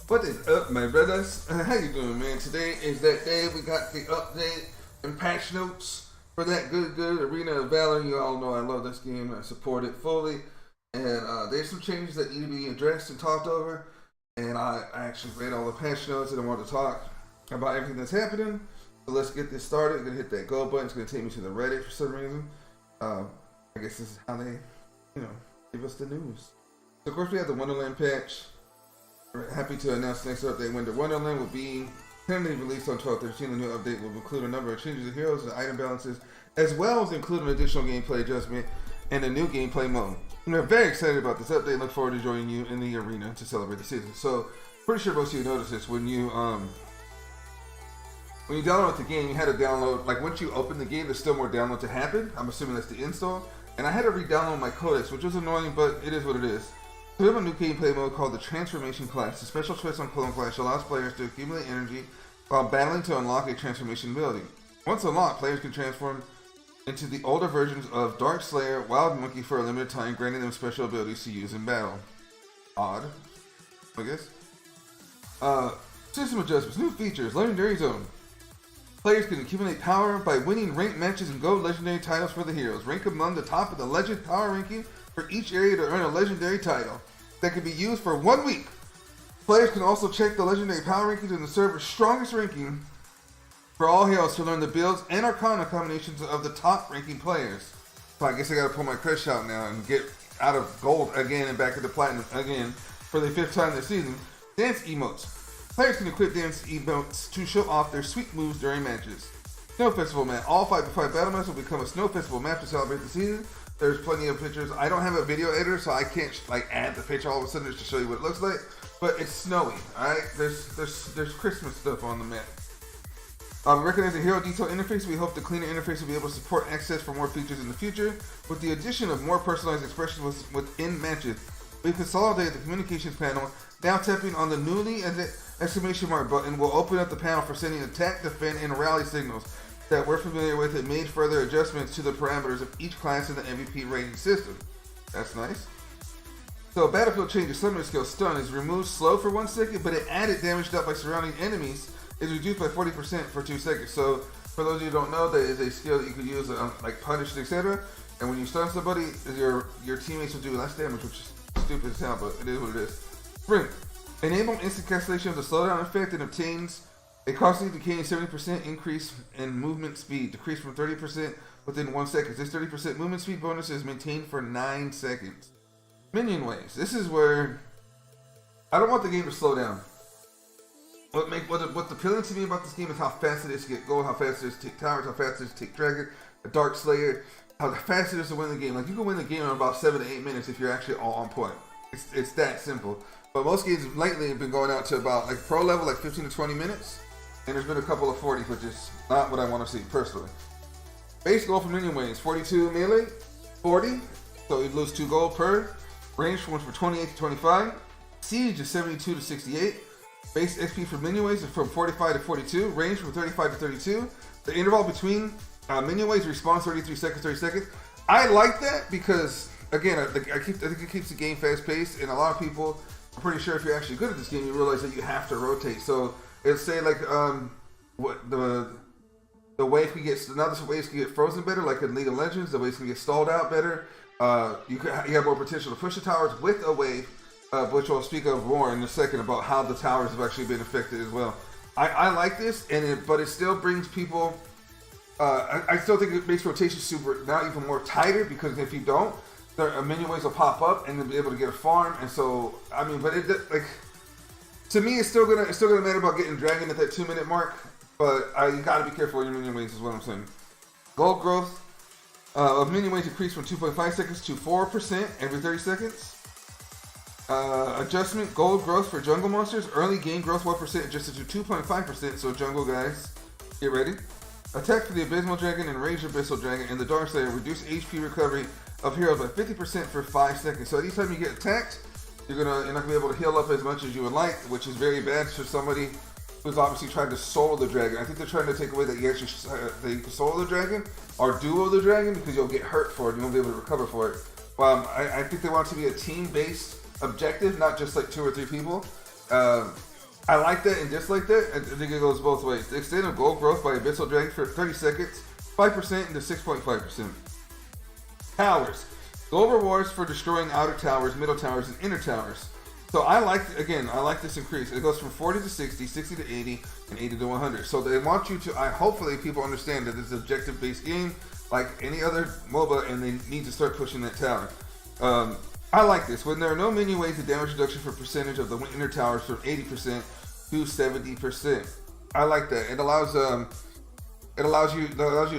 What is up, my brothers? How you doing, man? Today is that day. We got the update and patch notes for that good Arena of Valor. You all know I love this game. I support it fully. And there's some changes that need to be addressed and talked over. And I actually read all the patch notes and I want to talk about everything that's happening. So let's get this started. I'm going to hit that go button. It's going to take me to the Reddit for some reason. I guess this is how they, give us the news. So of course we have the Wonderland patch. We're happy to announce the next update. Wonderland will be tentatively released on 12/13. The new update will include a number of changes to heroes and item balances, as well as include an additional gameplay adjustment and a new gameplay mode. We're very excited about this update. Look forward to joining you in the arena to celebrate the season. So, pretty sure most of you noticed this when you download the game. You had to download, like once you open the game, there's still more download to happen. I'm assuming that's the install, and I had to re-download my codex, which was annoying, but it is what it is. So we have a new gameplay mode called the Transformation Clash. The special twist on Clone Clash allows players to accumulate energy while battling to unlock a transformation ability. Once unlocked, players can transform into the older versions of Dark Slayer, Wild Monkey for a limited time, granting them special abilities to use in battle. Odd, I guess. System adjustments, new features, Legendary Zone. Players can accumulate power by winning ranked matches and gold legendary titles for the heroes. Rank among the top of the legend power ranking for each area to earn a legendary title that can be used for 1 week. Players can also check the legendary power rankings in the server's strongest ranking for all heroes to learn the builds and arcana combinations of the top ranking players. So I guess I gotta pull my crush out now and get out of gold again and back into platinum again for the 5th time this season. Dance emotes. Players can equip dance emotes to show off their sweet moves during matches. Snow Festival map. All 5v5 battle maps will become a Snow Festival map to celebrate the season. There's plenty of pictures. I don't have a video editor, so I can't add the picture all of a sudden just to show you what it looks like. But it's snowy, alright? There's Christmas stuff on the map. We recognize the hero detail interface. We hope the cleaner interface will be able to support access for more features in the future. With the addition of more personalized expressions within matches, we've consolidated the communications panel. Now tapping on the newly exclamation mark button will open up the panel for sending attack, defend, and rally signals that we're familiar with and made further adjustments to the parameters of each class in the MVP rating system. That's nice. So Battlefield changes summon skill stun is removed slow for 1 second, but it added damage dealt by surrounding enemies is reduced by 40% for 2 seconds. So for those of you who don't know, that is a skill that you could use like punish, etc. And when you stun somebody, your teammates will do less damage, which is stupid as hell, but it is what it is. Sprint. Enable instant cancellation of the slowdown effect and obtains a constantly decaying 70% increase in movement speed, decreased from 30% within 1 second. This 30% movement speed bonus is maintained for 9 seconds. Minion waves. This is where I don't want the game to slow down. What's appealing to me about this game is how fast it is to get gold, how fast it is to take towers, how fast it is to take dragon, a dark slayer, how fast it is to win the game. Like you can win the game in about 7 to 8 minutes if you're actually all on point. It's that simple. But most games lately have been going out to about pro level 15 to 20 minutes. And there's been a couple of 40s, which is not what I want to see personally. Base gold for minion waves, 42 melee, 40. So you lose 2 gold per. Range ones for 28 to 25. Siege is 72 to 68. Base XP for minion waves is from 45 to 42. Range from 35 to 32. The interval between minion waves respawns 33 seconds, 30 seconds. I like that because, again, I think it keeps the game fast paced, and a lot of people, I'm pretty sure if you're actually good at this game, you realize that you have to rotate. So it'll say what the wave can get, now the waves can get frozen better, like in League of Legends. The waves can get stalled out better. You have more potential to push the towers with a wave, which I'll speak of more in a second about how the towers have actually been affected as well. I like this, but it still brings people. I still think it makes rotation super now even more tighter, because if you don't, minion waves will pop up and then be able to get a farm. And so I mean, but to me, it's still gonna matter about getting dragon at that 2-minute mark. But you gotta be careful with your minion waves, is what I'm saying. Gold growth of minion waves increased from 2.5 seconds to 4% every 30 seconds. Adjustment, gold growth for jungle monsters. Early game growth 1% adjusted to 2.5%. So jungle guys, get ready. Attack for the Abysmal Dragon and Rage Abyssal Dragon and the Dark Slayer. Reduce HP recovery of heroes by 50% for 5 seconds. So anytime you get attacked, you're not gonna be able to heal up as much as you would like, which is very bad for somebody who's obviously trying to solo the dragon. I think they're trying to take away that you actually can solo the dragon or duo the dragon, because you'll get hurt for it. You won't be able to recover for it. I think they want it to be a team-based objective, not just like 2 or 3 people. I like that and dislike that. I think it goes both ways. The extent of gold growth by Abyssal Dragon for 30 seconds, 5% into 6.5%. Towers. Gold rewards for destroying outer towers, middle towers, and inner towers. So I like this increase. It goes from 40 to 60, 60 to 80, and 80 to 100. So they want you to, hopefully people understand that this is an objective-based game, like any other MOBA, and they need to start pushing that tower. I like this. When there are no minion waves, the damage reduction for percentage of the inner towers from 80% to 70%. I like that. It allows you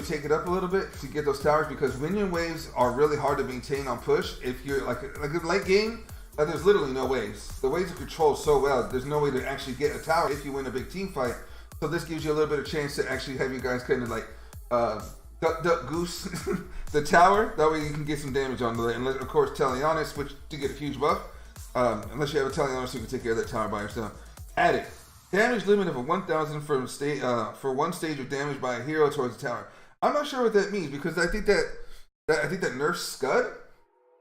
to take it up a little bit to get those towers, because minion waves are really hard to maintain on push. If you're like a late game, there's literally no waves. The waves are controlled so well, there's no way to actually get a tower if you win a big team fight. So this gives you a little bit of chance to actually have you guys kind of like duck goose the tower. That way you can get some damage on it. And of course Teleonis, which to get a huge buff. Unless you have a Teleonis, you can take care of that tower by yourself. Added. Damage limit of 1,000 for one stage of damage by a hero towards the tower. I'm not sure what that means, because I think that nerfs Scud,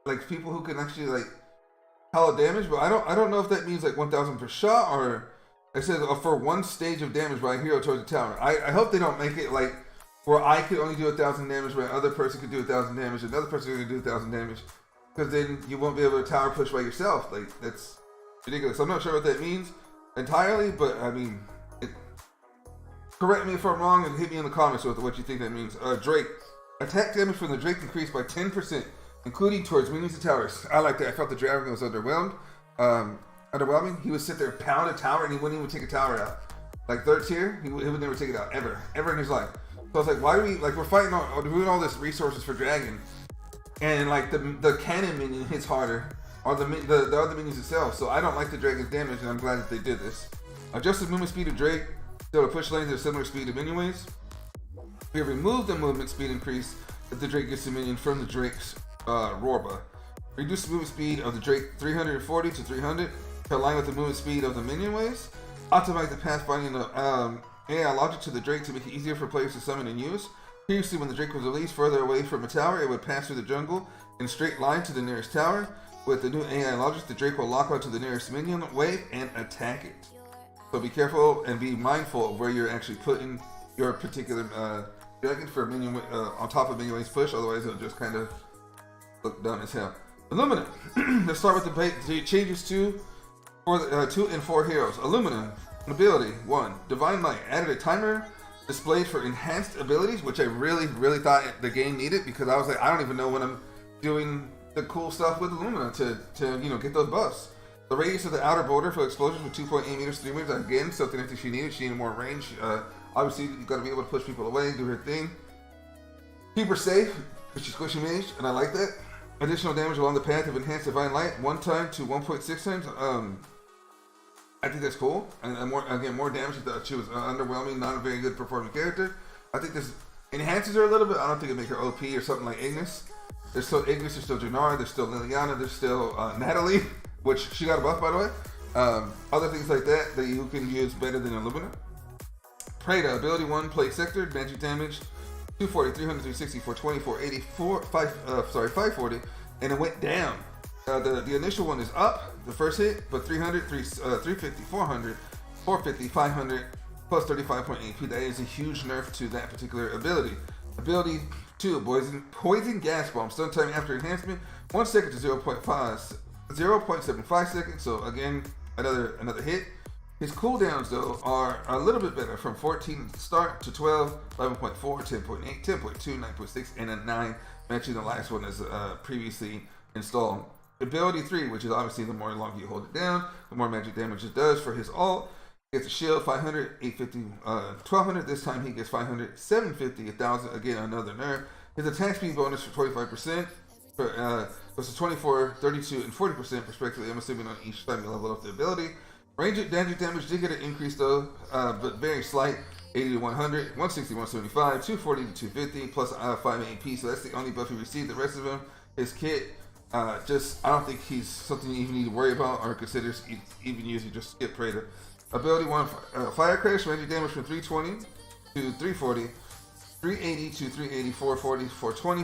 like people who can actually like hella damage, but I don't know if that means like 1,000 per shot, or it says for one stage of damage by a hero towards the tower. I hope they don't make it like where I could only do 1,000 damage, where another person could do 1,000 damage, another person could do 1,000 damage, because then you won't be able to tower push by yourself. Like, that's ridiculous. I'm not sure what that means entirely, but I mean, correct me if I'm wrong and hit me in the comments with what you think that means. Drake. Attack damage from the Drake increased by 10%, including towards minions and towers. I like that. I felt the dragon was underwhelmed. Underwhelming. He would sit there, pound a tower, and he wouldn't even take a tower out. Like third tier, he would never take it out, ever in his life. So I was like, why do we, like, we're fighting doing all this resources for dragon, and like the cannon minion hits harder, or the other minions itself. So I don't like the dragon's damage, and I'm glad that they did this. Adjusted movement speed of Drake, so to push lanes at a similar speed to minion waves. We have removed the movement speed increase that the Drake gets to minion from the Drake's Roarba. Reduce the movement speed of the Drake 340 to 300 to align with the movement speed of the minion waves. Optimize the pathfinding of AI logic to the Drake to make it easier for players to summon and use. Previously, when the Drake was released further away from a tower, it would pass through the jungle in a straight line to the nearest tower. With the new AI logic, the Drake will lock onto the nearest minion wave and attack it. So be careful and be mindful of where you're actually putting your particular dragon for minion on top of minion waves push. Otherwise, it'll just kind of look dumb as hell. Illumina. Let's start with the changes to 2 and 4 heroes. Illumina. Ability 1. Divine Light. Added a timer displayed for enhanced abilities, which I really thought the game needed, because I was like, I don't even know when I'm doing the cool stuff with Illumina to get those buffs. The radius of the outer border for explosions with 2.8 meters, 3 meters. Again, something I think she needed. She needed more range. Obviously, you got to be able to push people away, do her thing. Keep her safe, which is squishy mage, and I like that. Additional damage along the path of enhanced divine light, 1 time to 1.6 times. I think that's cool, and more damage. She was underwhelming, not a very good performing character. I think this enhances her a little bit. I don't think it make her OP or something like Ignis. There's still Ignis, there's still Janara, there's still Liliana, there's still Natalie, which she got a buff by the way. Other things like that you can use better than Illumina. Preda, ability 1, play sector, magic damage, 240, 300, 360, 420, 480, 540, and it went down. The initial one is up, the first hit, but 300, 350, 400, 450, 500, plus 35.8 AP. That is a huge nerf to that particular ability. Ability 2, poison gas bomb, stun time after enhancement, 1 second to 0.75 seconds. So again, another hit. His cooldowns though are a little bit better, from 14 at the start to 12, 11.4, 10.8, 10.2, 9.6, and a 9, matching the last one as previously installed. Ability 3, which is obviously the more longer you hold it down, the more magic damage it does for his ult. Gets a shield, 500, 850, 1200. This time he gets 500, 750, 1000. Again, another nerf. His attack speed bonus for 25%. Was a 24, 32, and 40% respectively. I'm assuming on each time you level up the ability. Range damage did get an increase though, but very slight. 80 to 100, 160, 175, 240 to 250, plus 5 AP. So that's the only buff he received. The rest of him, his kit, I don't think he's something you even need to worry about or consider even using. Just skip Preda. Ability 1, Fire Crash, range damage from 320 to 340, 380 to 380, 440, 420,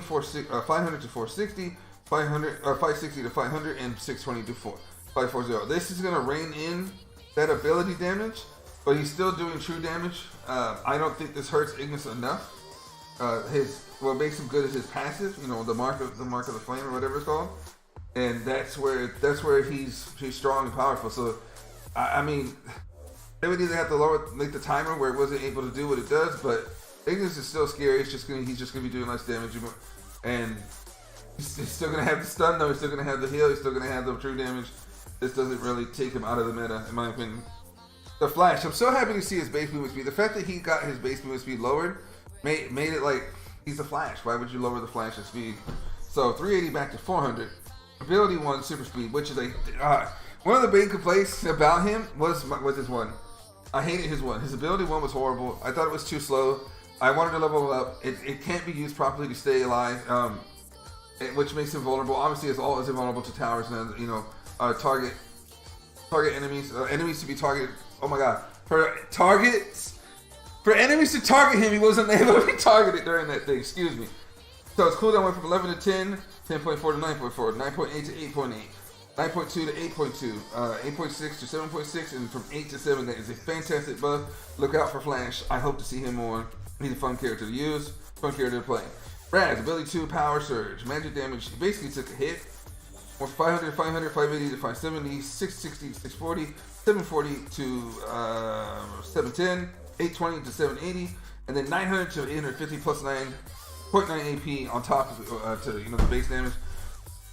500 to 460, 560 to 500, and 620 to 540. This is going to rein in that ability damage, but he's still doing true damage. I don't think this hurts Ignis enough. What makes him good is his passive, you know, the mark of the flame or whatever it's called, and that's where he's strong and powerful. So I mean, they would either have to make the timer where it wasn't able to do what it does, but Ignis is still scary. He's just gonna be doing less damage, and he's still gonna have the stun though. He's still gonna have the heal. He's still gonna have the true damage. This doesn't really take him out of the meta, in my opinion. The Flash. I'm so happy to see his base movement speed. The fact that he got his base movement speed lowered made it like he's the Flash. Why would you lower the Flash's speed? So 380 back to 400. Ability 1 super speed, which is one of the big complaints about him was his 1. I hated his 1. His ability 1 was horrible. I thought it was too slow. I wanted to level up. It can't be used properly to stay alive, which makes him vulnerable. Obviously, it's all vulnerable to towers and target enemies. Enemies to be targeted. Oh my god! For enemies to target him, he wasn't able to be targeted during that thing. Excuse me. So his cooldown went from 11 to 10, 10.4 to 9.4, 9.8 to 8.8, 9.2 to 8.2, 8.6 to 7.6, and from 8 to 7. That is a fantastic buff. Look out for Flash. I hope to see him more. He's a fun character to use, fun character to play. Raz, ability 2, power surge. Magic damage, he basically took a hit. 500, 500, 580 to 570, 660 to 640, 740 to 710, 820 to 780, and then 900 to 850 plus 9.9 AP on top of to the base damage.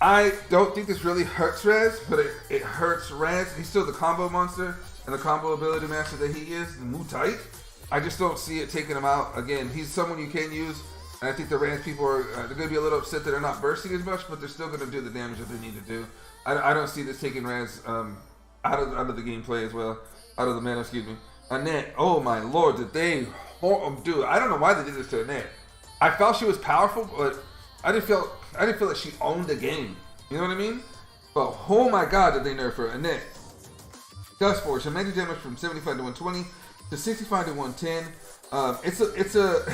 I don't think this really hurts Raz, but it hurts Raz. He's still the combo monster and the combo ability master that he is, move tight. I just don't see it taking him out. Again, he's someone you can use, and I think the Raz people are they're going to be a little upset that they're not bursting as much, but they're still going to do the damage that they need to do. I don't see this taking Raz out of the gameplay as well, out of the meta. Excuse me. Annette, oh my lord, did they? Dude, I don't know why they did this to Annette. I felt she was powerful, but I didn't feel like she owned the game. You know what I mean? But oh my god, did they nerf her? Annette. Dust Force, magic damage from 75 to 120 to 65 to 110. It's a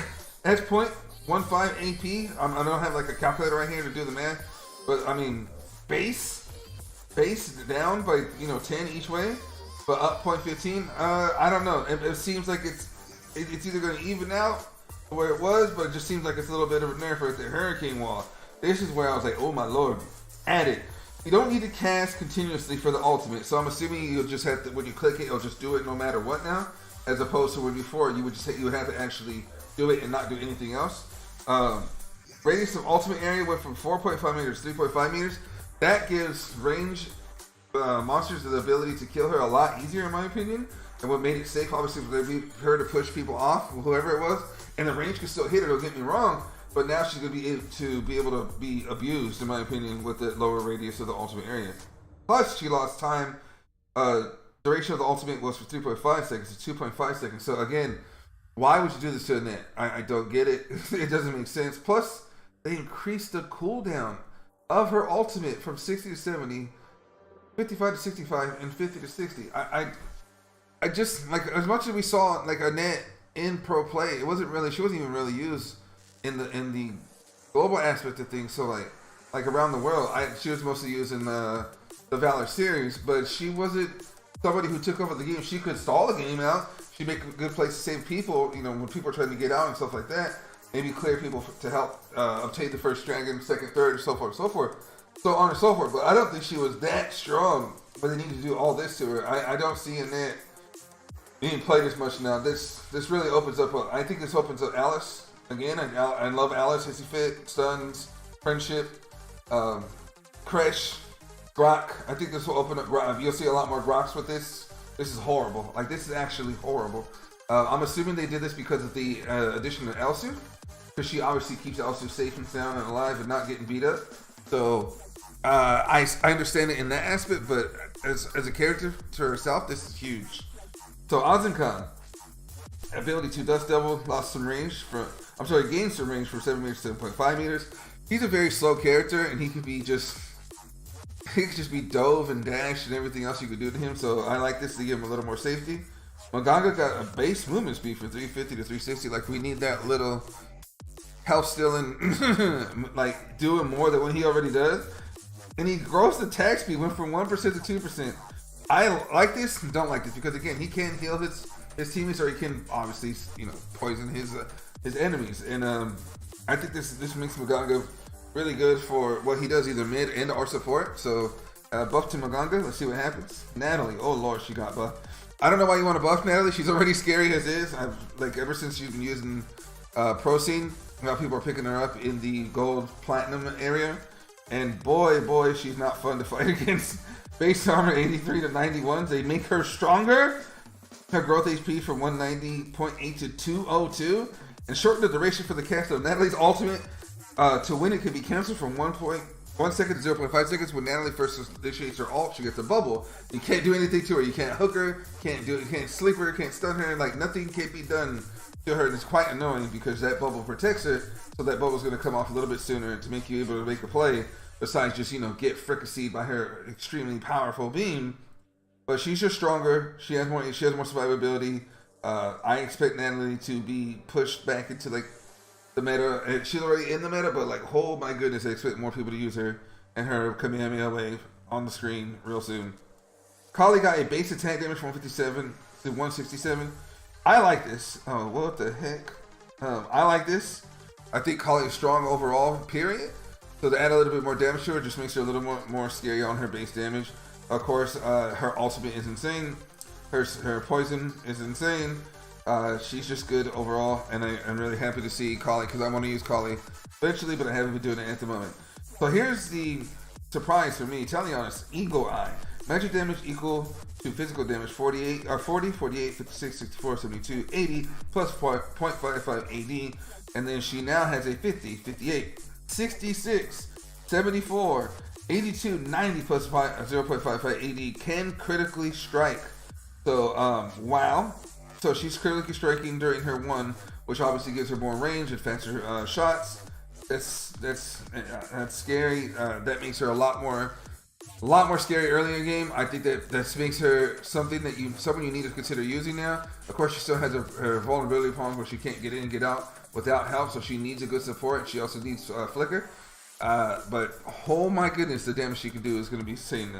edge point 1.5 AP. I don't have like a calculator right here to do the math, but I mean base down by 10 each way, but up 0.15. I don't know. It seems like it's either going to even out where it was, but it just seems like it's a little bit of a nerf at the Hurricane Wall. This is where I was like, oh my lord, add it. You don't need to cast continuously for the ultimate, so I'm assuming you'll just have to, when you click it, it'll just do it no matter what now, as opposed to when before you would have to actually do it and not do anything else. Radius of ultimate area went from 4.5 meters to 3.5 meters. That gives range monsters the ability to kill her a lot easier, in my opinion. And what made it safe, obviously, would be her to push people off, whoever it was. And the range could still hit her, don't get me wrong. But now she's going to be able to be abused, in my opinion, with the lower radius of the ultimate area. Plus, she lost time. Duration of the ultimate was for 3.5 seconds to 2.5 seconds. So again, why would you do this to Annette? I don't get it. It doesn't make sense. Plus, they increased the cooldown of her ultimate from 60 to 70, 55 to 65, and 50 to 60. I just, like, as much as we saw like Annette in pro play, she wasn't even really used in the global aspect of things. So like around the world, she was mostly used in the Valor series, but she wasn't somebody who took over the game. She could stall the game out. She'd make a good place to save people, when people are trying to get out and stuff like that. Maybe clear people to help obtain the first dragon, second, third, and so forth, so on and so forth. But I don't think she was that strong, but they need to do all this to her. I don't see Annette being played as much now. This really opens up. I think this opens up Alice again. I love Alice, Hissy Fit, Stuns, Friendship, Crash, Grok. I think this will open up Grok. You'll see a lot more Groks with this. This is horrible. Like, this is actually horrible. I'm assuming they did this because of the addition of Elsu, because she obviously keeps Elsu safe and sound and alive and not getting beat up. So I understand it in that aspect, but as a character to herself, this is huge. So Azunkhan, ability to Dust Devil, gained some range from 7 meters to 7.5 meters. He's a very slow character, and he could just be dove and dash and everything else you could do to him. So I like this to give him a little more safety. Maganga got a base movement speed for 350 to 360. Like, we need that little health stealing, like doing more than what he already does. And he gross attack speed went from 1% to 2%. I like this and don't like this because again, he can heal his teammates, or he can obviously, you know, poison his enemies. And I think this makes Maganga really good for what he does, either mid and or support. So buff to Maganga. Let's see what happens. Natalie. Oh lord, she got buff. I don't know why you want to buff Natalie. She's already scary as is. I've like ever since she's been using Pro Scene, now people are picking her up in the gold platinum area, and boy, she's not fun to fight against. Base armor 83 to 91. They make her stronger. Her growth HP from 190.8 to 202, and shorten the duration for the cast of Natalie's ultimate. To win, it can be canceled from 1 second to 0.5 seconds. When Natalie first initiates her ult, she gets a bubble. You can't do anything to her. You can't hook her, can't sleep her, can't stun her. Like nothing can be done to her. And it's quite annoying because that bubble protects her. So that bubble's going to come off a little bit sooner to make you able to make a play. Besides just, you know, get fricasseed by her extremely powerful beam. But she's just stronger. She has more survivability. I expect Natalie to be pushed back into like the meta. She's already in the meta, but like, oh my goodness, I expect more people to use her and her Kamehameha wave on the screen real soon. Kali got a base attack damage from 157 to 167. I like this. Oh, what the heck? I like this. I think Kali is strong overall, period. So to add a little bit more damage to her just makes her a little more scary on her base damage. Of course, her ultimate is insane. Her poison is insane. She's just good overall, and I'm really happy to see Kali because I want to use Kali eventually, but I haven't been doing it at the moment. So here's the surprise for me. Telling you honest, Eagle Eye. Magic damage equal to physical damage 40, 48, 56, 64, 72, 80 plus 0.55 AD, and then she now has a 50, 58, 66, 74, 82, 90 plus 0.55 AD can critically strike. So wow. So she's critically striking during her one, which obviously gives her more range and faster shots. That's scary. That makes her a lot more scary early in the game. I think that makes her something that someone you need to consider using now. Of course, she still has her vulnerability problems where she can't get in and get out without help, so she needs a good support. She also needs flicker. But oh my goodness, the damage she can do is going to be insane.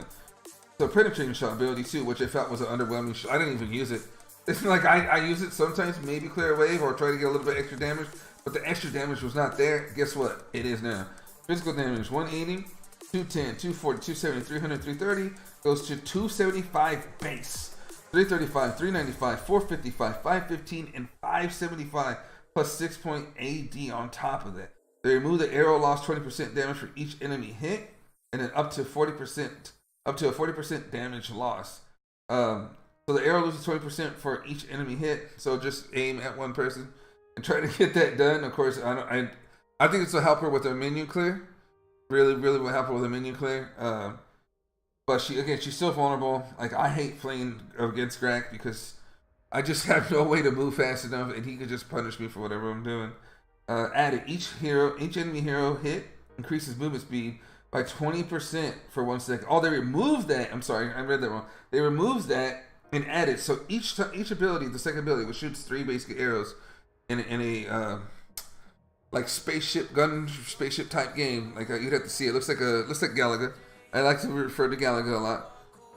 So penetrating shot ability too, which I felt was an underwhelming shot. I didn't even use it. It's like I use it sometimes, maybe clear a wave or try to get a little bit extra damage, but the extra damage was not there. Guess what? It is now. Physical damage 180, 210, 240, 270, 300, 330 goes to 275 base, 335, 395, 455, 515, and 575 plus 6 point AD on top of that. They remove the arrow loss 20% damage for each enemy hit, and then up to a 40% damage loss. So the arrow loses 20% for each enemy hit. So just aim at one person and try to get that done. Of course, I think this will help her with her menu clear. Really will help her with her menu clear. But she's still vulnerable. Like I hate playing against Grak because I just have no way to move fast enough, and he could just punish me for whatever I'm doing. Added each enemy hero hit increases movement speed by 20% for 1 second. Oh, they removed that. I'm sorry, I read that wrong. They removed that and added, so each ability, the second ability, which shoots 3 basic arrows in a like spaceship type game. Like you'd have to see it. Looks like Galaga. I like to refer to Galaga a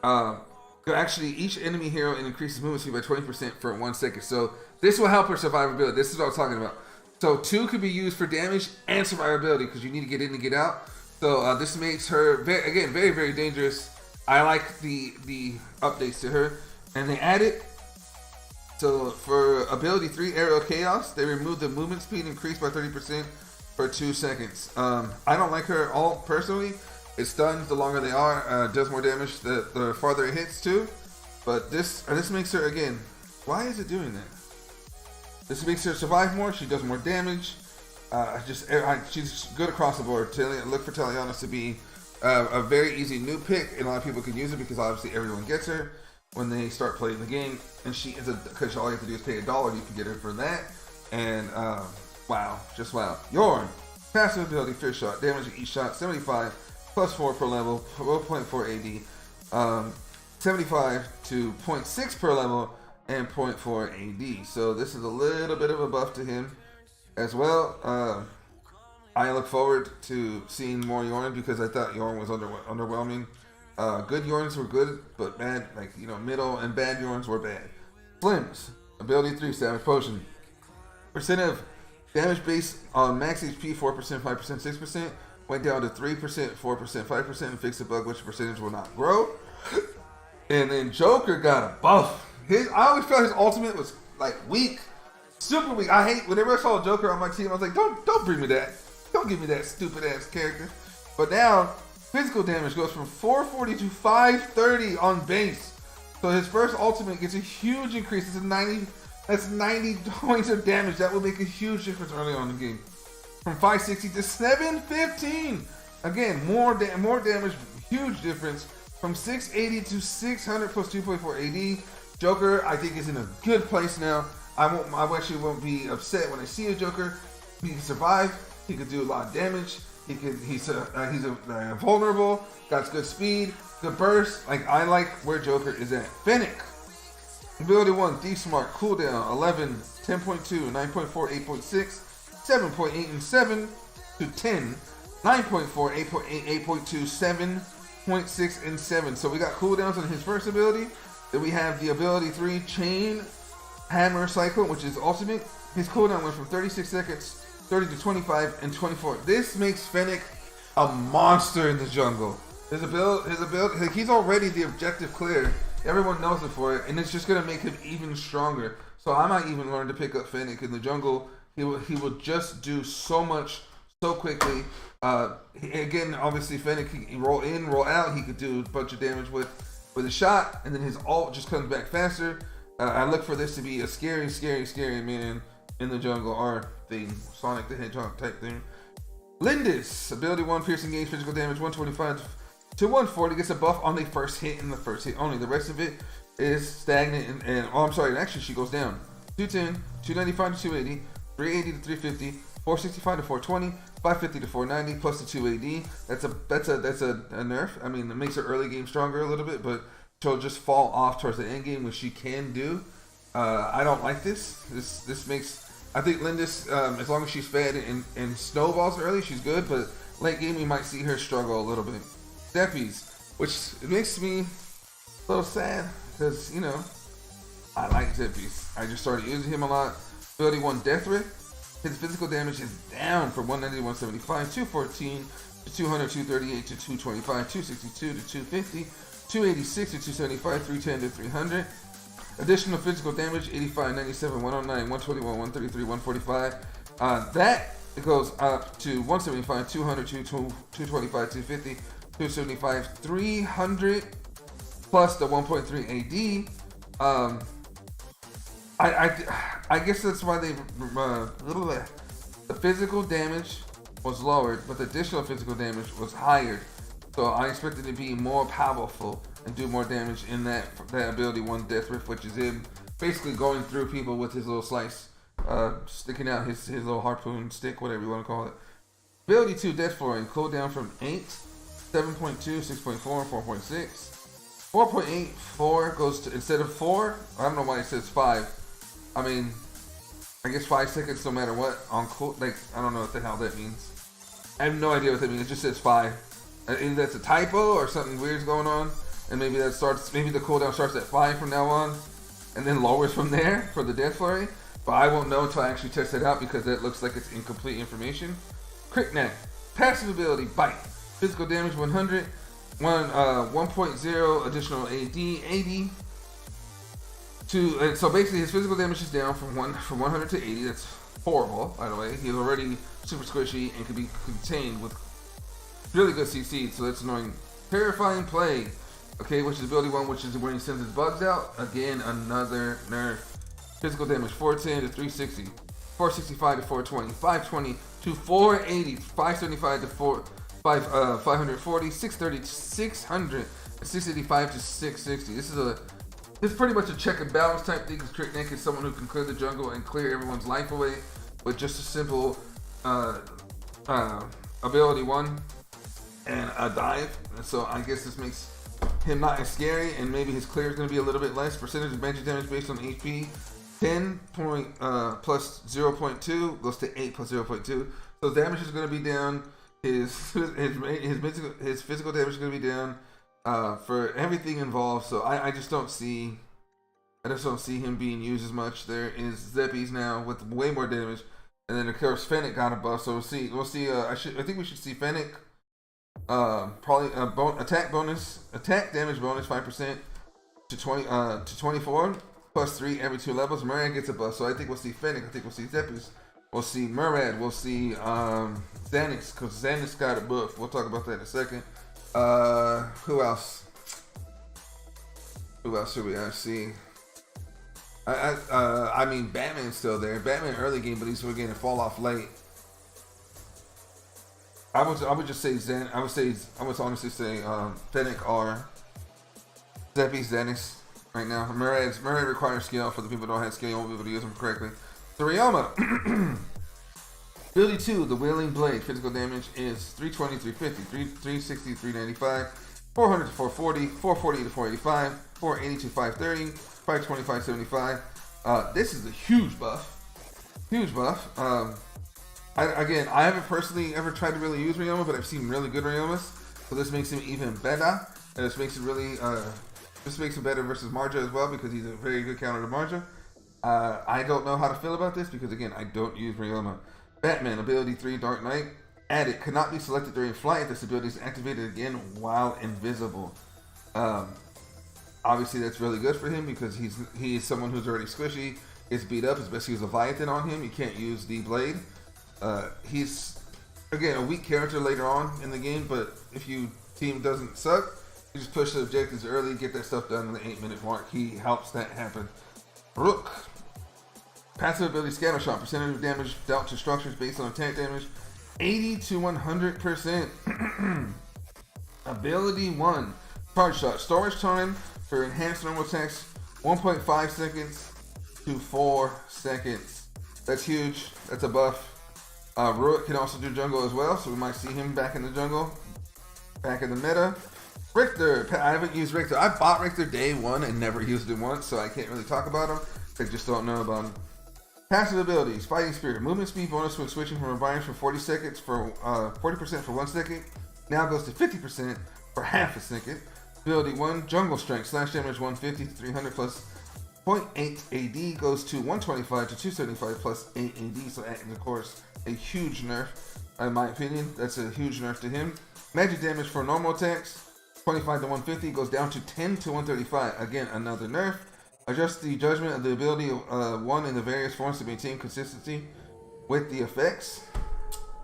lot. Actually, each enemy hero increases movement speed by 20% for 1 second. So this will help her survivability. This is what I was talking about. So 2 could be used for damage and survivability because you need to get in and get out. So this makes her very, very dangerous. I like the updates to her. And they added, so for ability 3, Arrow Chaos, they removed the movement speed increased by 30% for 2 seconds. I don't like her all personally. It stuns the longer they are, does more damage the farther it hits too. But this makes her, again, why is it doing that? This makes her survive more, she does more damage. She's good across the board. Look for Taliana to be a very easy new pick, and a lot of people can use it because obviously everyone gets her when they start playing the game, and she is because all you have to do is pay $1, you can get her for that. And wow, just wow. Yorn, passive ability, Fish Shot, damage each shot 75 plus 4 per level, 0.4 AD, 75 to 0.6 per level, and 0.4 AD. So this is a little bit of a buff to him as well. I look forward to seeing more Yorn because I thought Yorn was underwhelming Good Yorns were good, but bad, like, you know, middle and bad Yorns were bad. Slims, ability 3, Savage Potion. Percent of damage based on max HP, 4%, 5%, 6%. Went down to 3%, 4%, 5%, and fixed the bug, which percentage will not grow. And then Joker got a buff. I always felt his ultimate was like weak, super weak. I hate whenever I saw Joker on my team. I was like, don't bring me that. Don't give me that stupid ass character. But now physical damage goes from 440 to 530 on base. So his first ultimate gets a huge increase. That's 90 points of damage. That will make a huge difference early on in the game. From 560 to 715. Again, more damage, huge difference. From 680 to 600 plus 2.4 AD. Joker, I think, is in a good place now. I actually won't be upset when I see a Joker. He can survive. He can do a lot of damage. He's vulnerable. Got good speed, good burst. Like, I like where Joker is at. Fennec. Ability 1, D Smart, cooldown 11, 10.2, 9.4, 8.6, 7.8, and 7 to 10, 9.4, 8.8, 8.2, 7.6, and 7. So we got cooldowns on his first ability. Then we have the ability 3, Chain Hammer Cycle, which is ultimate. His cooldown went from 36 seconds, 30 to 25, and 24. This makes Fennec a monster in the jungle. His ability, he's already the objective clear. Everyone knows it for it, and it's just gonna make him even stronger. So I might even learn to pick up Fennec in the jungle. He will just do so much so quickly. Again, obviously Fennec, he roll in, roll out. He could do a bunch of damage with a shot, and then his ult just comes back faster. I look for this to be a scary man in the jungle or thing, Sonic the Hedgehog type thing. Lindis, ability 1, piercing gauge, physical damage 125 to 140, gets a buff on the first hit and the first hit only. The rest of it is stagnant and oh, I'm sorry, actually she goes down. 210, 295 to 280, 380 to 350, 465 to 420, 550 to 490 plus the 2 AD. That's a nerf. I mean, it makes her early game stronger a little bit, but she'll just fall off towards the end game, which she can do. I don't like this. This makes, I think Lindis, as long as she's fed and snowballs early, she's good, but late game you might see her struggle a little bit. Steffies, which makes me a little sad because, you know, I like Steffies. I just started using him a lot. Ability 1, Death Rift. His physical damage is down from 190 to 175, 214 to 200, 238 to 225, 262 to 250, 286 to 275, 310 to 300. Additional physical damage, 85, 97, 109, 121, 133, 145. That goes up to 175, 200, 225, 250, 275, 300, plus the 1.3 AD. I guess that's why they the physical damage was lowered, but the additional physical damage was higher. So I expected to be more powerful and do more damage in that ability 1, Death Rift, which is him basically going through people with his little slice, sticking out his little harpoon stick, whatever you want to call it. Ability 2, Death Flooring, cooldown from 8, 7.2, 6.4, 4.6. 4.84 goes to, instead of 4, I don't know why it says 5. I mean, I guess 5 seconds no matter what on cool, like, I don't know what the hell that means. I have no idea what that means. It just says 5. Either that's a typo or something weird's going on, and maybe the cooldown starts at 5 from now on, and then lowers from there for the Death Flurry. But I won't know until I actually test it out because that looks like it's incomplete information. Crick Neck, passive ability, Bite, physical damage 100, 1.0 additional AD 80. So basically his physical damage is down from 100 to 80. That's horrible, by the way. He's already super squishy and can be contained with really good CC, so that's annoying. Terrifying Play, okay, which is ability 1, which is when he sends his bugs out. Again, another nerf. Physical damage 410 to 360, 465 to 420, 520 to 480, 575 to 540, 630 to 600, 685 to 660. This is pretty much a check and balance type thing, because Crick Neck is someone who can clear the jungle and clear everyone's life away with just a simple ability 1 and a dive. So I guess this makes him not as scary, and maybe his clear is going to be a little bit less. Percentage of magic damage based on HP, 10 plus 0.2 goes to 8 plus 0.2. So damage is going to be down. His physical damage is going to be down. for everything involved. So I just don't see him being used as much. There is Zeppies now with way more damage, and then of course Fennec got a buff. So we'll see. I think we should see Fennec. Probably attack damage bonus 5% to 24 plus 3 every 2 levels. Murad gets a buff, so I think we'll see Fennec. I think we'll see Zeppies. We'll see Murad. We'll see Xanax, because Xanax got a buff. We'll talk about that in a second. Who else? Who else should we see? I mean, Batman's still there. Batman early game, but he's getting a fall off late. I would just say Zen. I would honestly say Fennec or Zeppy Xanax right now. Murad requires skill. For the people who don't have skill, you won't be able to use them correctly. So Ryoma. Ability 2, the Wailing Blade. Physical damage is 320, 350, 360, 395, 400 to 440, 440 to 485, 480 to 530, 525, 75. This is a huge buff. Huge buff. I haven't personally ever tried to really use Ryoma, but I've seen really good Ryomas. So this makes him even better. And this makes it really, this makes him better versus Marja as well, because he's a very good counter to Marja. I don't know how to feel about this, because again, I don't use Ryoma. Batman, ability 3, Dark Knight. Added, cannot be selected during flight. This ability is activated again while invisible. Obviously that's really good for him, because he's someone who's already squishy, gets beat up, especially with Leviathan on him. You can't use the blade. He's, again, a weak character later on in the game, but if your team doesn't suck, you just push the objectives early, get that stuff done in the 8-minute mark. He helps that happen. Rook. Passive ability Scatter Shot. Percentage of damage dealt to structures based on attack damage. 80 to 100%. Ability 1. Charge Shot. Storage time for enhanced normal attacks. 1.5 seconds to 4 seconds. That's huge. That's a buff. Rook can also do jungle as well, so we might see him back in the jungle. Back in the meta. Richter. I haven't used Richter. I bought Richter day 1 and never used it once, so I can't really talk about him. I just don't know about him. Passive abilities: Fighting Spirit. Movement speed bonus when switching from environments for 40 seconds for 40% for 1 second. Now goes to 50% for half a second. Ability 1, Jungle Strength. Slash damage 150 to 300 plus 0.8 AD goes to 125 to 275 plus 8 AD. So, of course, a huge nerf. In my opinion, that's a huge nerf to him. Magic damage for normal attacks, 25 to 150 goes down to 10 to 135. Again, another nerf. Adjust the judgment of the ability 1 in the various forms to maintain consistency with the effects.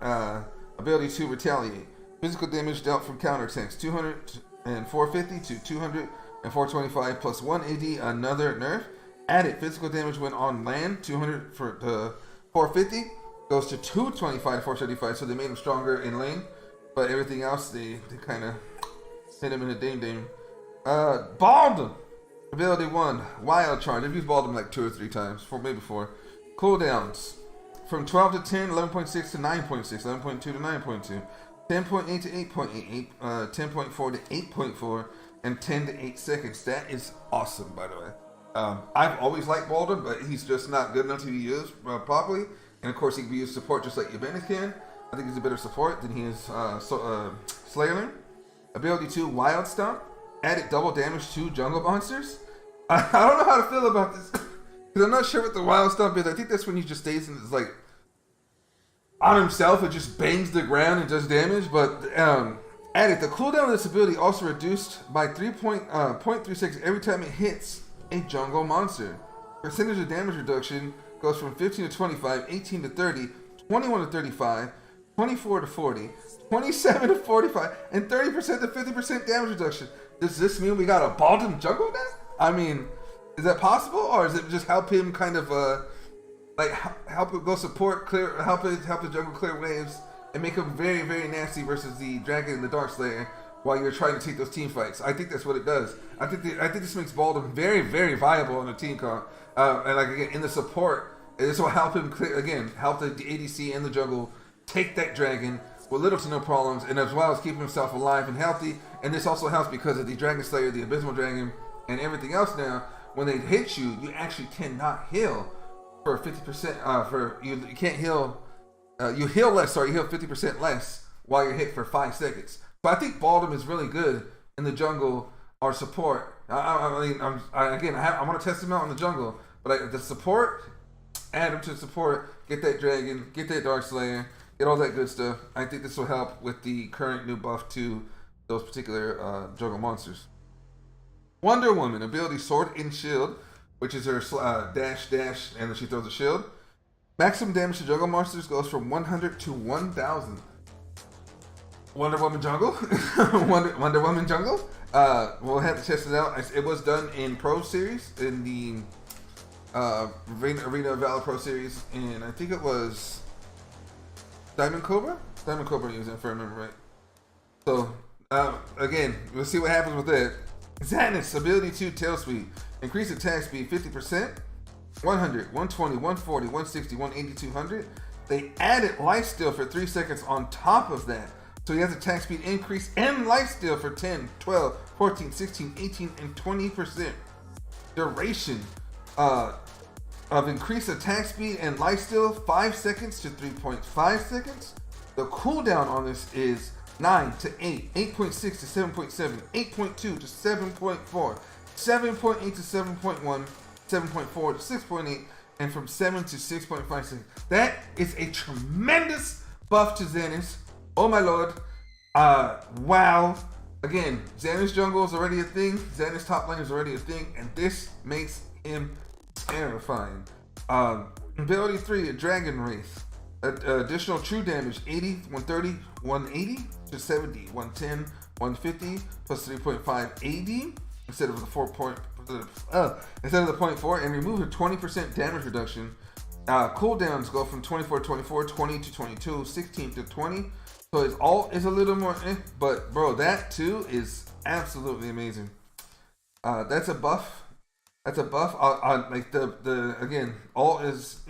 Ability 2, Retaliate. Physical damage dealt from counterattacks, 200 and 450 to 200 and 425 plus 1 AD, another nerf. Added, physical damage when on land, 200 for 450 goes to 225 to 475, so they made him stronger in lane. But everything else, they kind of hit him in a dame. Baldum! Ability 1, Wild Charge. I've used Baldum like 2 or 3 times, maybe 4. Cooldowns from 12 to 10, 11.6 to 9.6, 11.2 to 9.2, 10.8 to 8.8, 10.4 to 8.4, and 10 to 8 seconds. That is awesome, by the way. I've always liked Baldum, but he's just not good enough to be used properly. And of course, he can be used support just like Yubenic can. I think he's a better support than he is Slayerling. Ability 2, Wild Stomp. Added double damage to jungle monsters. I don't know how to feel about this, because I'm not sure what the Wild Stomp is. I think that's when he just stays and is like on himself and just bangs the ground and does damage. But added, the cooldown of this ability also reduced by 0.3 seconds every time it hits a jungle monster. Percentage of damage reduction goes from 15 to 25, 18 to 30, 21 to 35, 24 to 40, 27 to 45, and 30% to 50% damage reduction. Does this mean we got a Baldum jungle now? I mean, is that possible, or is it just help him kind of help it go support, help the jungle clear waves and make him very, very nasty versus the dragon and the Dark Slayer while you're trying to take those team fights? I think that's what it does. I think this makes Baldum very, very viable on a team comp. And like again, in the support, this will help him clear, again, help the ADC and the jungle take that dragon with little to no problems, and as well as keeping himself alive and healthy. And this also helps because of the Dragon Slayer, the Abysmal Dragon, and everything else now. When they hit you, you actually cannot heal for 50%. You can't heal. You heal less. Sorry, you heal 50% less while you're hit for 5 seconds. But I think Baldum is really good in the jungle or support. I mean, I want to test him out on the jungle, but the support, add him to support, get that dragon, get that Dark Slayer, get all that good stuff. I think this will help with the current new buff to those particular jungle monsters. Wonder Woman, ability Sword and Shield, which is her dash, and then she throws a shield. Maximum damage to jungle monsters goes from 100 to 1,000. Wonder Woman Jungle? Wonder Woman Jungle? We'll have to test it out. It was done in Pro Series, in the Arena of Valor Pro Series, and I think it was Diamond Cobra? Diamond Cobra used it, if I remember right. So, again, we'll see what happens with that. Xanus, ability 2, Tail Speed. Increase attack speed 50%. 100, 120, 140, 160, 180, 200. They added lifesteal for 3 seconds on top of that. So he has attack speed increase and lifesteal for 10, 12, 14, 16, 18, and 20%. Duration of increased attack speed and lifesteal 5 seconds to 3.5 seconds. The cooldown on this is 9 to 8, 8.6 to 7.7, 8.2 to 7.4, 7.8 to 7.1, 7.4 to 6.8, and from 7 to 6.5 seconds. That is a tremendous buff to Xanus. Oh my lord. Wow. Again, Xanus jungle is already a thing. Xanus top lane is already a thing, and this makes him terrifying. Ability 3, a Dragon Wraith. Additional true damage 80, 130, 180 to 70, 110, 150 plus 3.5 AD instead of the 0.4, and remove a 20% damage reduction. Cooldowns go from 24 to 24, 20 to 22, 16 to 20. So it's all is a little more, but bro, that too is absolutely amazing. That's a buff. That's a buff. Like the again, all is,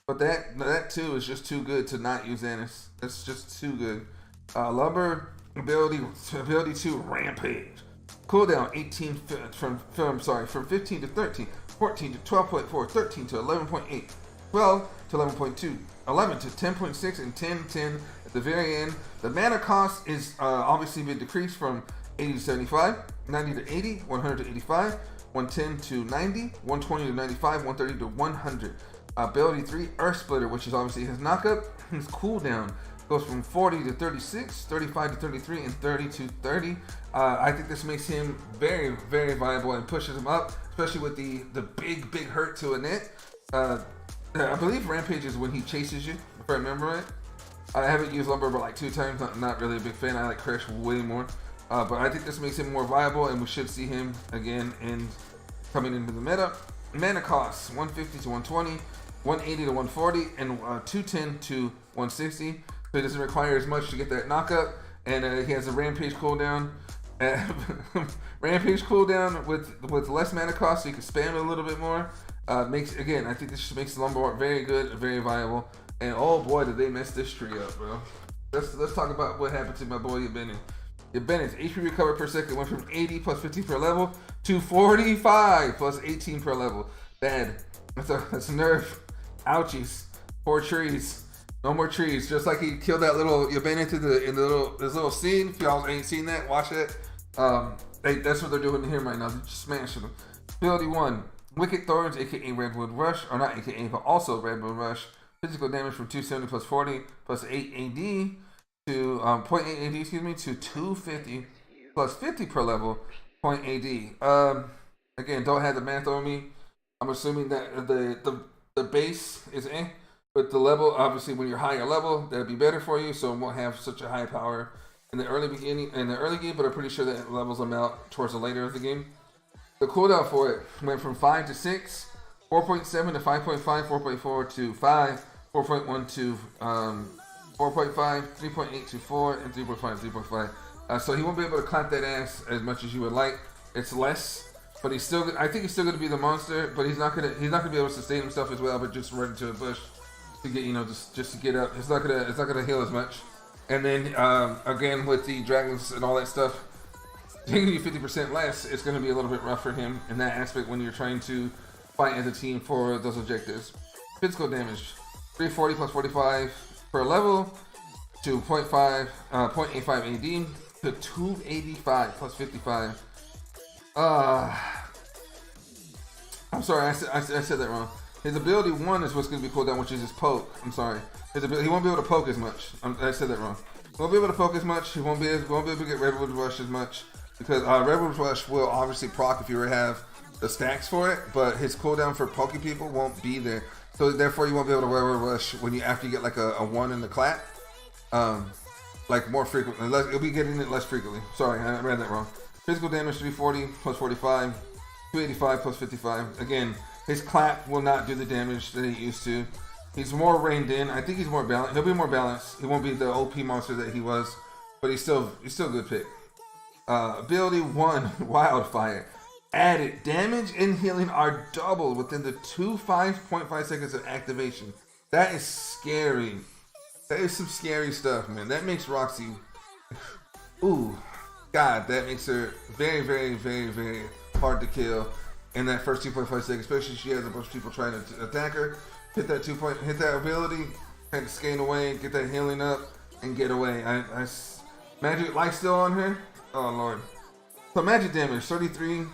but that too is just too good to not use Xanus. That's just too good. Lumber ability 2, Rampage. Cooldown 18 from 15 to 13, 14 to 12.4, 13 to 11.8, 12 to 11.2, 11 to 10.6, and 10 10 at the very end. The mana cost is obviously been decreased from 80 to 75, 90 to 80, 100 to 85, 110 to 90, 120 to 95, 130 to 100. Ability 3, Earth Splitter, which is obviously his knockup. His cooldown goes from 40 to 36, 35 to 33, and 30 to 30. I think this makes him very, very viable and pushes him up, especially with the big hurt to a net. I believe Rampage is when he chases you, if I remember right. I haven't used Lumber but like 2 times. Not really a big fan. I like Crash way more. But I think this makes him more viable, and we should see him again coming into the meta. Mana costs 150 to 120, 180 to 140, and 210 to 160. So he doesn't require as much to get that knockup, and he has a Rampage cooldown. Rampage cooldown with less mana cost, so you can spam it a little bit more. I think this just makes the Lumberwort very good, very viable. And oh boy, did they mess this tree up, bro. Let's talk about what happened to my boy Yabenneth. Yabenneth's HP recovered per second went from 80 plus 15 per level to 45 plus 18 per level. Bad. That's a nerf. Ouchies. 4 trees. No more trees. Just like he killed that little Yabenneth in this little scene. If y'all ain't seen that, watch it. That's what they're doing to him right now. They're just smashing him. Ability 1, Wicked Thorns, aka Redwood Rush, or not aka, but also Redwood Rush. Physical damage from 270 plus 40 plus 8 AD to 0.8 AD, to 250 plus 50 per level, 0.8 AD. Again, don't have the math on me. I'm assuming that the base is but the level, obviously, when you're higher level, that'd be better for you, so it won't have such a high power in the early game, but I'm pretty sure that levels them out towards the later of the game. The cooldown for it went from 5 to 6, 4.7 to 5.5, 4.4 to 5, 4.1 to 4.5, 3.8 to 4, and 3.5 to 3.5. So he won't be able to clap that ass as much as you would like. It's less, but I think he's still going to be the monster, but he's not going to be able to sustain himself as well, but just run into a bush to get, just to get up. It's not gonna heal as much. And then again, with the dragons and all that stuff, taking you 50% less, it's gonna be a little bit rough for him in that aspect when you're trying to fight as a team for those objectives. Physical damage 340 plus 45 per level to 0.85 AD. to 285 plus 55. I'm sorry, I said that wrong. His ability 1 is what's going to be cooldown, which is his poke. I'm sorry. His ability, he won't be able to poke as much. I said that wrong. He won't be able to poke as much. He won't be able to get Redwood Rush as much. Because Redwood Rush will obviously proc if you have the stacks for it. But his cooldown for poking people won't be there. So therefore you won't be able to Redwood Rush when after you get like a 1 in the clap. Like more frequently. You'll be getting it less frequently. Sorry, I read that wrong. Physical damage 340 plus 45. 285 plus 55. Again, his clap will not do the damage that he used to. He's more reined in. I think he's more balanced. He'll be more balanced. He won't be the OP monster that he was, but he's still a good pick. Ability 1, Wildfire. Added damage and healing are doubled within the 5.5 seconds of activation. That is scary. That is some scary stuff, man. That makes Roxy. Ooh, God, that makes her very, very, very, very hard to kill in that first 2.5 seconds, especially if she has a bunch of people trying to attack her. Hit that hit that ability, kind of skate away, get that healing up, and get away. Magic light still on her. Oh Lord. So magic damage 33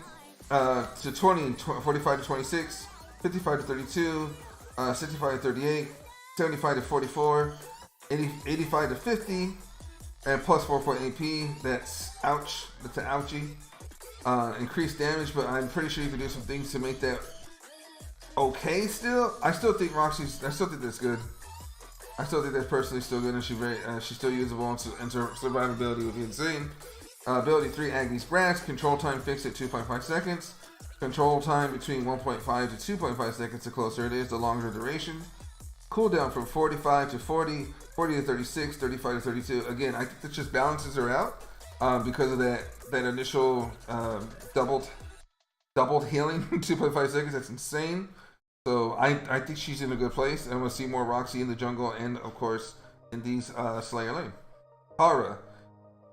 to 20, 45 to 26, 55 to 32, 65 to 38, 75 to 44, 85 to 50, and plus 4.8 AP. That's ouch. That's an ouchie. Increased damage, but I'm pretty sure you can do some things to make that okay still. I still think that's good. I still think that's personally still good, and she's still usable, and survivability would be insane. Ability 3, Agnes Brass. Control time fixed at 2.5 seconds. Control time between 1.5 to 2.5 seconds. The closer it is, the longer duration. Cooldown from 45 to 40, 40 to 36, 35 to 32. Again, I think that just balances her out because of that initial doubled healing 2.5 seconds. That's insane. So I think she's in a good place, and we'll see more Roxy in the jungle, and of course in these Slayer lane. Hara,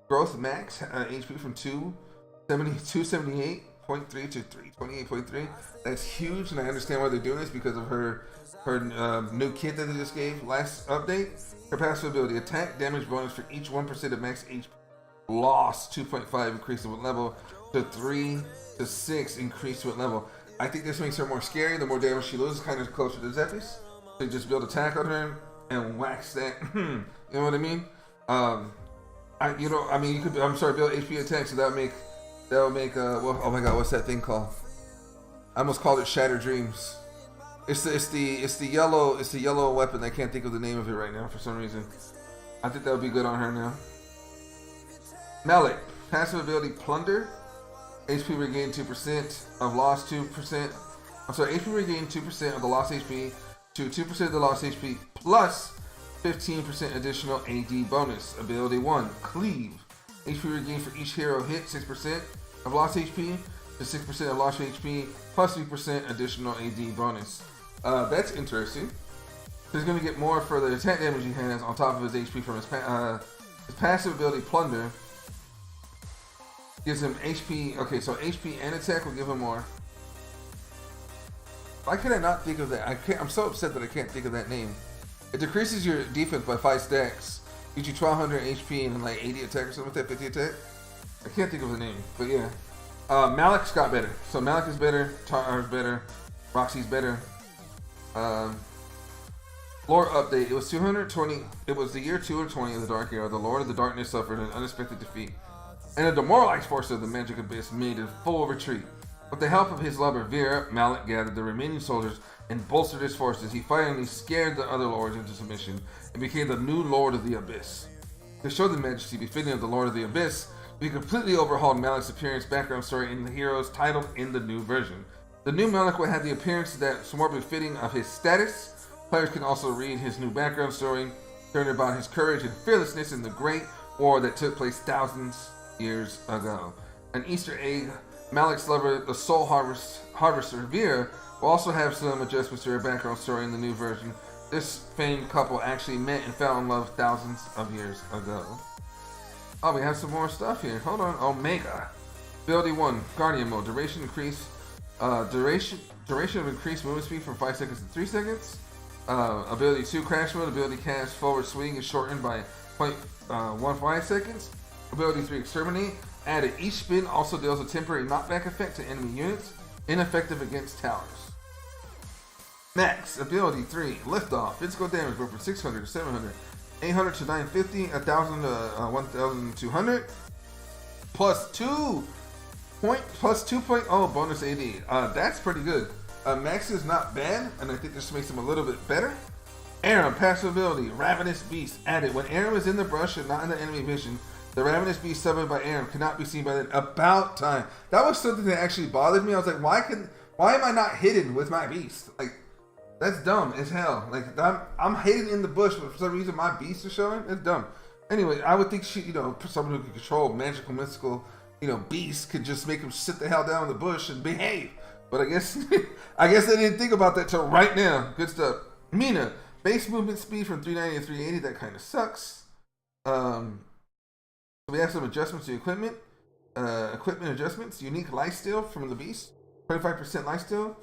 growth max HP from 278.3 to 328.3. That's huge, and I understand why they're doing this because of her new kit that they just gave last update. Her passive ability: attack damage bonus for each 1% of max HP lost. 2.5 increase with level to 3 to 6 increase with level. I think this makes her more scary. The more damage she loses, kind of closer to Zephyrs. So you just build attack on her and wax that. You know what I mean? You could. I'm sorry, build HP attack. So that would make. Well, oh my God, what's that thing called? I almost called it Shattered Dreams. It's the yellow weapon. I can't think of the name of it right now for some reason. I think that would be good on her now. Malik, passive ability Plunder. HP regain 2% of lost 2%. I'm sorry, HP regain 2% of the lost HP to 2% of the lost HP plus 15% additional AD bonus. Ability 1, Cleave. HP regain for each hero hit 6% of lost HP to 6% of lost HP plus 3% additional AD bonus. That's interesting. He's going to get more for the attack damage he has on top of his HP from his passive ability Plunder. Gives him HP. Okay, so HP and attack will give him more. Why can I not think of that? I'm so upset that I can't think of that name. It decreases your defense by 5 stacks. Gives you 1200 HP and like 80 attack or something like that, 50 attack. I can't think of the name, but yeah. Malik's got better. So Malik is better. Tar's better. Roxy's better. Lore update. It was 220. It was the year 220 of the Dark Era. The Lord of the Darkness suffered an unexpected defeat, and a demoralized force of the Magic Abyss made a full retreat. With the help of his lover Vera, Malik gathered the remaining soldiers and bolstered his forces. He finally scared the other lords into submission and became the new Lord of the Abyss. To show the majesty befitting of the Lord of the Abyss, we completely overhauled Malik's appearance, background story, and the heroes titled in the new version. The new Malik will have the appearance that's more befitting of his status. Players can also read his new background story, learn about his courage and fearlessness in the Great War that took place thousands years ago. An Easter egg: Malik's lover, the Soul Harvester Vera, will also have some adjustments to her background story in the new version. This famed couple actually met and fell in love thousands of years ago. Oh, we have some more stuff here. Hold on. Omega. Ability 1, Guardian Mode. Duration increase. Duration of increased movement speed from 5 seconds to 3 seconds. Ability 2, Crash Mode. Ability cast forward swing is shortened by 0.15 seconds. Ability 3, Exterminate. Added, each spin also deals a temporary knockback effect to enemy units, ineffective against towers. Max, ability 3, Liftoff. Physical damage go from 600 to 700, 800 to 950, 1000 to 1200. Plus 2.0 bonus AD. That's pretty good. Max is not bad, and I think this makes him a little bit better. Aram, passive ability, Ravenous Beast. Added, when Aram is in the brush and not in the enemy vision, the Ravenous Beast summoned by Aram cannot be seen by them. About time. That was something that actually bothered me. I was like, why am I not hidden with my beast? Like, that's dumb as hell. Like, I'm hidden in the bush, but for some reason my beast is showing. It's dumb. Anyway, I would think someone who could control magical, mystical, beasts could just make him sit the hell down in the bush and behave. But I guess they didn't think about that till right now. Good stuff. Mina, base movement speed from 390 to 380. That kind of sucks. So we have some adjustments to equipment. Equipment adjustments. Unique lifesteal from the beast. 25% lifesteal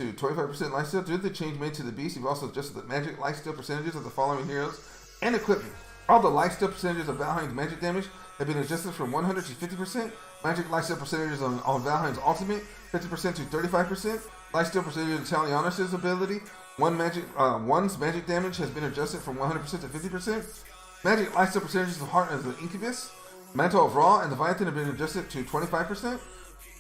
to 25% lifesteal. Due to the change made to the beast, you've also adjusted the magic lifesteal percentages of the following heroes and equipment. All the lifesteal percentages of Valheim's magic damage have been adjusted from 100 to 50%. Magic lifesteal percentages on Valheim's ultimate, 50% to 35%. Lifesteal percentage of Talianos' ability. One's magic damage has been adjusted from 100% to 50%. Magic lifesteal percentages of Heart of the Incubus, Mantle of Ra, and the Leviathan have been adjusted to 25%.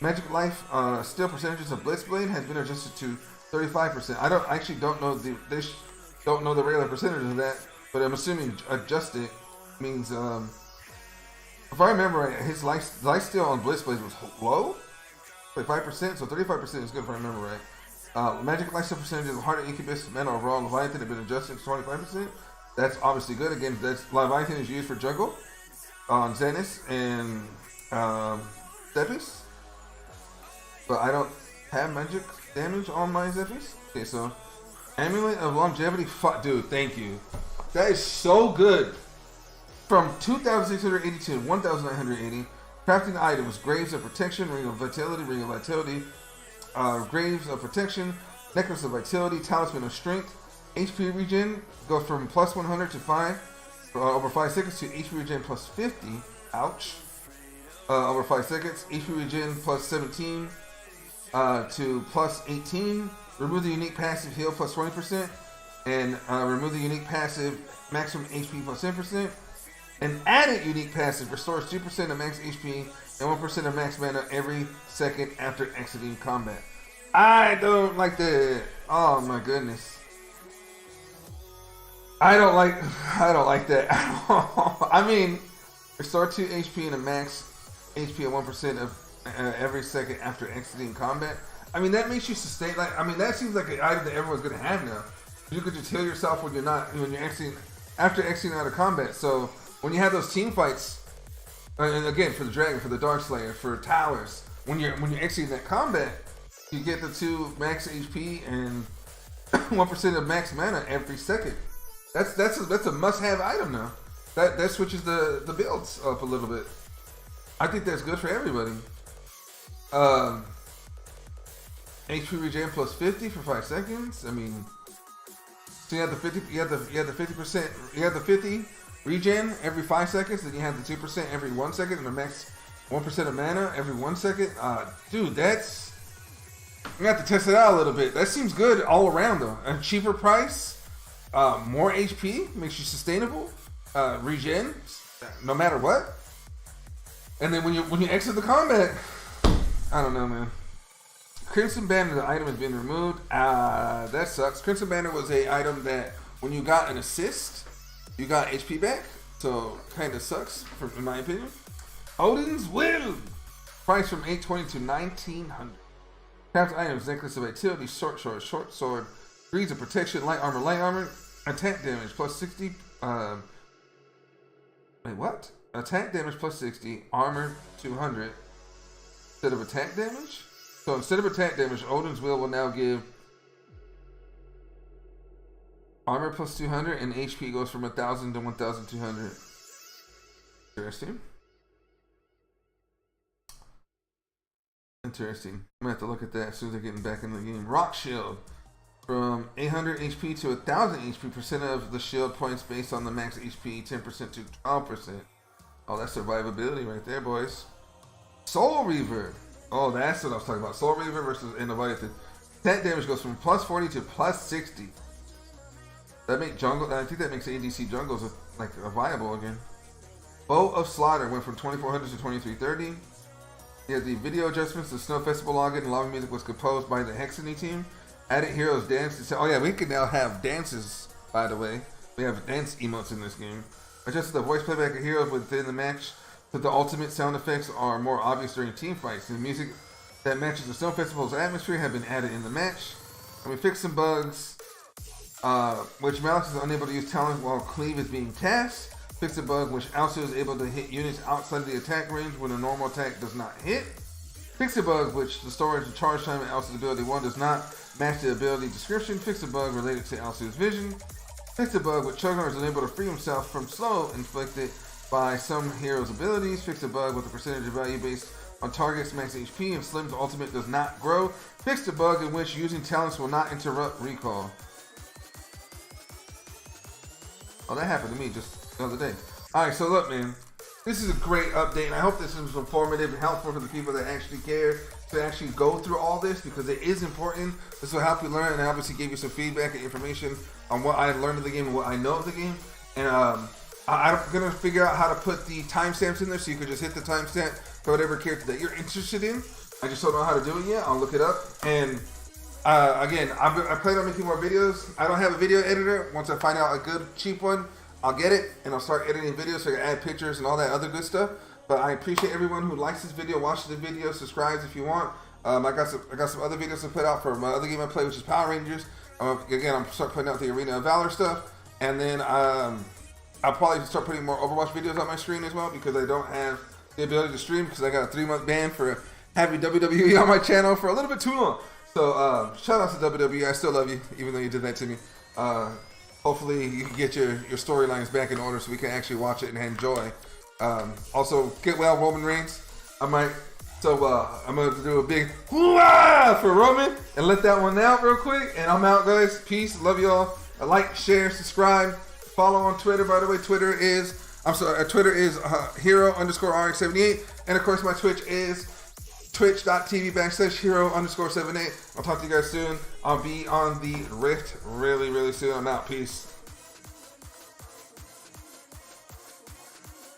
Magic life steal percentages of Blitzblade has been adjusted to 35%. I don't know the regular percentages of that, but I'm assuming adjusted means if I remember right, his lifesteal on Blitzblade was low, like 5%, so 35% is good if I remember right. Magic lifesteal percentages of Heart of Incubus, Mantle of Ra, and Leviathan have been adjusted to 25%. That's obviously good. Again, Leviathan is used for jungle on Zenith and Zephyrs. But I don't have magic damage on my Zephyrs. Okay, so Amulet of Longevity. Dude, thank you. That is so good. From 2,680 to 1,980. Crafting items. Graves of Protection, Ring of Vitality, Graves of Protection, Necklace of Vitality, Talisman of Strength. HP regen goes from plus 100 to 5 over 5 seconds to HP regen plus 50. Ouch. Over 5 seconds. HP regen plus 17 to plus 18. Remove the unique passive heal plus 20%. And remove the unique passive maximum HP plus 10%. An added unique passive restores 2% of max HP and 1% of max mana every second after exiting combat. I don't like that. Oh my goodness. I don't like that at all. I mean, restore 2 HP and a max HP at 1% of every second after exiting combat. I mean, that makes you sustain. That seems like an item that everyone's gonna have now. You could just heal yourself when you're exiting after exiting out of combat. So when you have those team fights, and again for the dragon, for the dark slayer, for towers, when you're exiting that combat, you get the 2 max HP and 1% of max mana every second. That's a must-have item now. That switches the builds up a little bit. I think that's good for everybody. HP regen plus 50 for 5 seconds. I mean, so you have the 50. You have the 50%. You have the 50 regen every 5 seconds. Then you have the 2% every 1 second, and the max 1% of mana every 1 second. Dude, that's, you have to test it out a little bit. That seems good all around though. A cheaper price. More HP makes you sustainable. Regen, no matter what. And then when you exit the combat, I don't know, man. Crimson Banner, the item has been removed. That sucks. Crimson Banner was a item that when you got an assist, you got HP back. So kind of sucks, in my opinion. Odin's Will. Price from 820 to 1900. Craft items: Necklace of Vitality, Short Sword, Greaves of Protection, Light Armor, Attack damage plus 60. Wait, what? Attack damage plus 60, armor 200 instead of attack damage. So instead of attack damage, Odin's will now give armor plus 200, and HP goes from 1,000 to 1,200. Interesting. Interesting. I'm gonna have to look at that as soon as I get back in the game. Rock Shield. From 800 HP to 1000 HP, percent of the shield points based on the max HP, 10% to 12%. Oh, that's survivability right there, boys. Soul Reaver. Oh, that's what I was talking about. Soul Reaver versus Leviathan. Attack damage goes from plus 40 to plus 60. That make jungle. I think that makes ADC jungles like viable again. Bow of Slaughter went from 2400 to 2330. Yeah, the video adjustments. The Snow Festival login and lobby music was composed by the Hexany team. Added heroes dance. Oh yeah, we can now have dances. By the way, we have dance emotes in this game. Adjusted the voice playback of heroes within the match, so the ultimate sound effects are more obvious during team fights. The music that matches the Snow Festival's atmosphere have been added in the match. And we fixed some bugs, which Malice is unable to use talent while Cleave is being cast. Fixed a bug which Alceu is able to hit units outside of the attack range when a normal attack does not hit. Fixed a bug which the storage and charge time in Alceu's ability 1 does not match the ability description. Fixed a bug related to Alceu's vision. Fixed a bug which Cho'Gath is unable to free himself from slow inflicted by some heroes' abilities. Fixed a bug with a percentage of value based on target's max HP and Slim's ultimate does not grow. Fixed a bug in which using talents will not interrupt recall. Oh, that happened to me just the other day. Alright, so look, man. This is a great update, and I hope this was informative and helpful for the people that actually care to actually go through all this, because it is important. This will help you learn, and I obviously gave you some feedback and information on what I learned of the game and what I know of the game. And I'm going to figure out how to put the timestamps in there, so you can just hit the timestamp for whatever character that you're interested in. I just don't know how to do it yet. I'll look it up. And again, I plan on making more videos. I don't have a video editor. Once I find out a good, cheap one, I'll get it and I'll start editing videos so I can add pictures and all that other good stuff. But I appreciate everyone who likes this video, watches the video, subscribes if you want. I got some other videos to put out for my other game I play, which is Power Rangers. Again, I'm start putting out the Arena of Valor stuff, and then I'll probably start putting more Overwatch videos on my screen as well, because I don't have the ability to stream because I got a 3-month ban for having WWE on my channel for a little bit too long. So shout out to WWE. I still love you, even though you did that to me. Hopefully you can get your storylines back in order so we can actually watch it and enjoy. Also, get well, Roman Reigns. I'm going to do a big hoo-ah for Roman and let that one out real quick. And I'm out, guys. Peace. Love y'all. Like, share, subscribe. Follow on Twitter, by the way. Twitter is hero_RX78. And of course, my Twitch is twitch.tv/hero_78. I'll talk to you guys soon. I'll be on the Rift really, really soon. I'm out. Peace.